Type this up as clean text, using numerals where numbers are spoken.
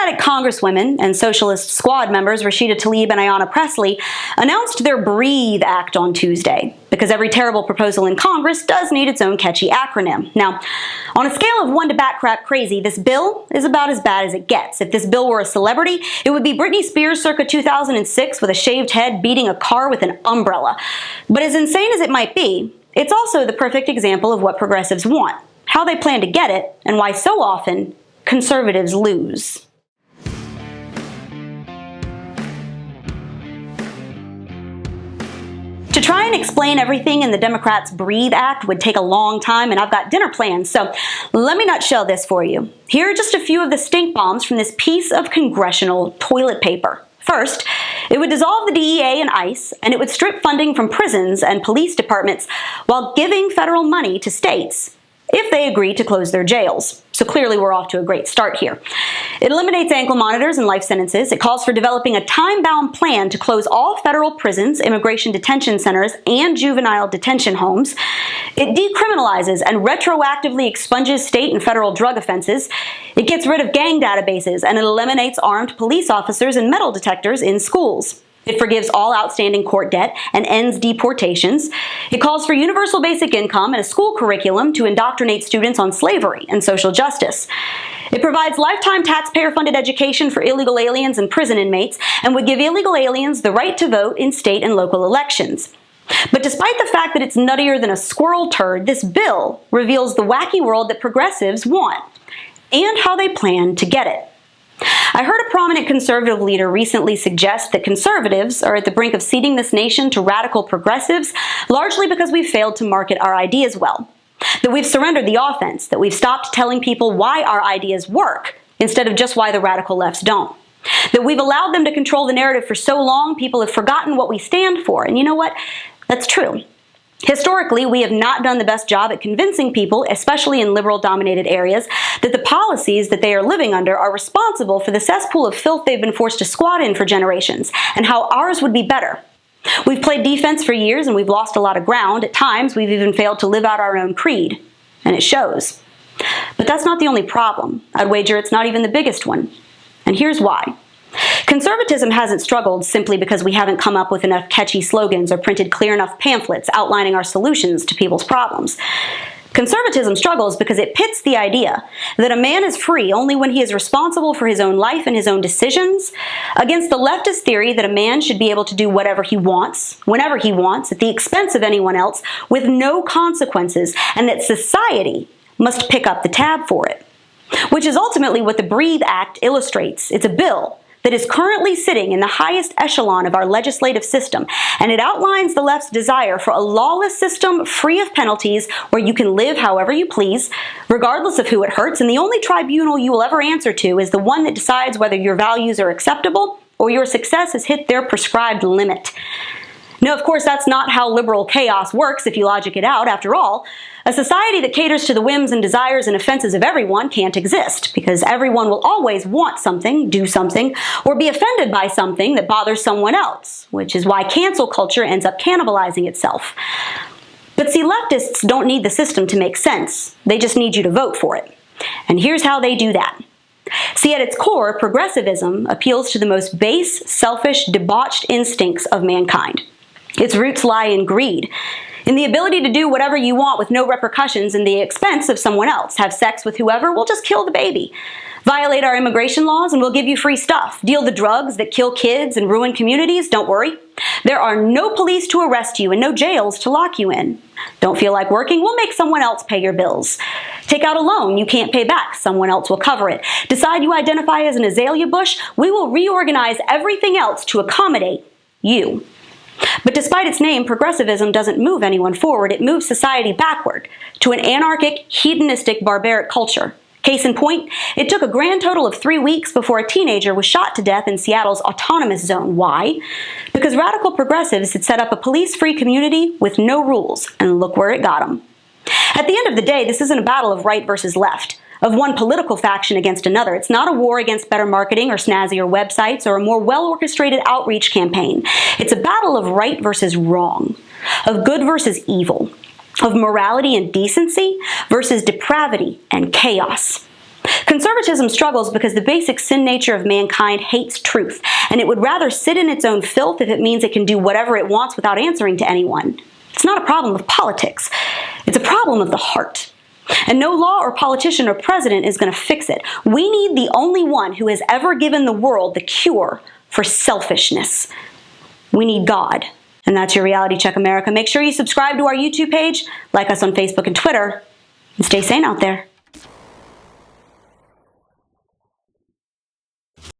Democratic congresswomen and Socialist squad members Rashida, Tlaib, and Ayanna Pressley announced their Breathe Act on Tuesday, because every terrible proposal in Congress does need its own catchy acronym. Now, on a scale of 1 to bat crap crazy, this bill is about as bad as it gets. If this bill were a celebrity, it would be Britney Spears circa 2006 with a shaved head beating a car with an umbrella. But as insane as it might be, it's also the perfect example of what progressives want, how they plan to get it, and why so often conservatives lose. To try and explain everything in the Democrats' Breathe Act would take a long time, and I've got dinner plans, so let me nutshell this for you. Here are just a few of the stink bombs from this piece of congressional toilet paper. First, it would dissolve the DEA and ICE, and it would strip funding from prisons and police departments while giving federal money to states if they agree to close their jails. So clearly we're off to a great start here. It eliminates ankle monitors and life sentences. It calls for developing a time-bound plan to close all federal prisons, immigration detention centers, and juvenile detention homes. It decriminalizes and retroactively expunges state and federal drug offenses. It gets rid of gang databases, and it eliminates armed police officers and metal detectors in schools. It forgives all outstanding court debt and ends deportations. It calls for universal basic income and a school curriculum to indoctrinate students on slavery and social justice. It provides lifetime taxpayer-funded education for illegal aliens and prison inmates, and would give illegal aliens the right to vote in state and local elections. But despite the fact that it's nuttier than a squirrel turd, this bill reveals the wacky world that progressives want, and how they plan to get it. I heard a prominent conservative leader recently suggest that conservatives are at the brink of ceding this nation to radical progressives, largely because we've failed to market our ideas well. That we've surrendered the offense, that we've stopped telling people why our ideas work, instead of just why the radical lefts don't. That we've allowed them to control the narrative for so long, people have forgotten what we stand for. And you know what? That's true. Historically, we have not done the best job at convincing people, especially in liberal-dominated areas, that the policies that they are living under are responsible for the cesspool of filth they've been forced to squat in for generations, and how ours would be better. We've played defense for years, and we've lost a lot of ground. At times, we've even failed to live out our own creed, and it shows. But that's not the only problem. I'd wager it's not even the biggest one. And here's why. Conservatism hasn't struggled simply because we haven't come up with enough catchy slogans or printed clear enough pamphlets outlining our solutions to people's problems. Conservatism struggles because it pits the idea that a man is free only when he is responsible for his own life and his own decisions against the leftist theory that a man should be able to do whatever he wants, whenever he wants, at the expense of anyone else, with no consequences, and that society must pick up the tab for it. Which is ultimately what the Breathe Act illustrates. It's a bill that is currently sitting in the highest echelon of our legislative system, and it outlines the left's desire for a lawless system free of penalties where you can live however you please, regardless of who it hurts, and the only tribunal you will ever answer to is the one that decides whether your values are acceptable or your success has hit their prescribed limit. Now, of course, that's not how liberal chaos works if you logic it out. After all, a society that caters to the whims and desires and offenses of everyone can't exist, because everyone will always want something, do something, or be offended by something that bothers someone else, which is why cancel culture ends up cannibalizing itself. But see, leftists don't need the system to make sense. They just need you to vote for it. And here's how they do that. See, at its core, progressivism appeals to the most base, selfish, debauched instincts of mankind. Its roots lie in greed, in the ability to do whatever you want with no repercussions in the expense of someone else. Have sex with whoever, we'll just kill the baby. Violate our immigration laws and we'll give you free stuff. Deal the drugs that kill kids and ruin communities, don't worry. There are no police to arrest you and no jails to lock you in. Don't feel like working, we'll make someone else pay your bills. Take out a loan you can't pay back, someone else will cover it. Decide you identify as an azalea bush, we will reorganize everything else to accommodate you. But despite its name, progressivism doesn't move anyone forward. It moves society backward to an anarchic, hedonistic, barbaric culture. Case in point, it took a grand total of 3 weeks before a teenager was shot to death in Seattle's autonomous zone. Why? Because radical progressives had set up a police-free community with no rules, and look where it got them. At the end of the day, this isn't a battle of right versus left, of one political faction against another. It's not a war against better marketing or snazzier websites or a more well-orchestrated outreach campaign. It's a battle of right versus wrong, of good versus evil, of morality and decency versus depravity and chaos. Conservatism struggles because the basic sin nature of mankind hates truth, and it would rather sit in its own filth if it means it can do whatever it wants without answering to anyone. It's not a problem of politics. It's a problem of the heart. And no law or politician or president is going to fix it. We need the only one who has ever given the world the cure for selfishness. We need God. And that's your Reality Check America. Make sure you subscribe to our YouTube page, like us on Facebook and Twitter, and stay sane out there.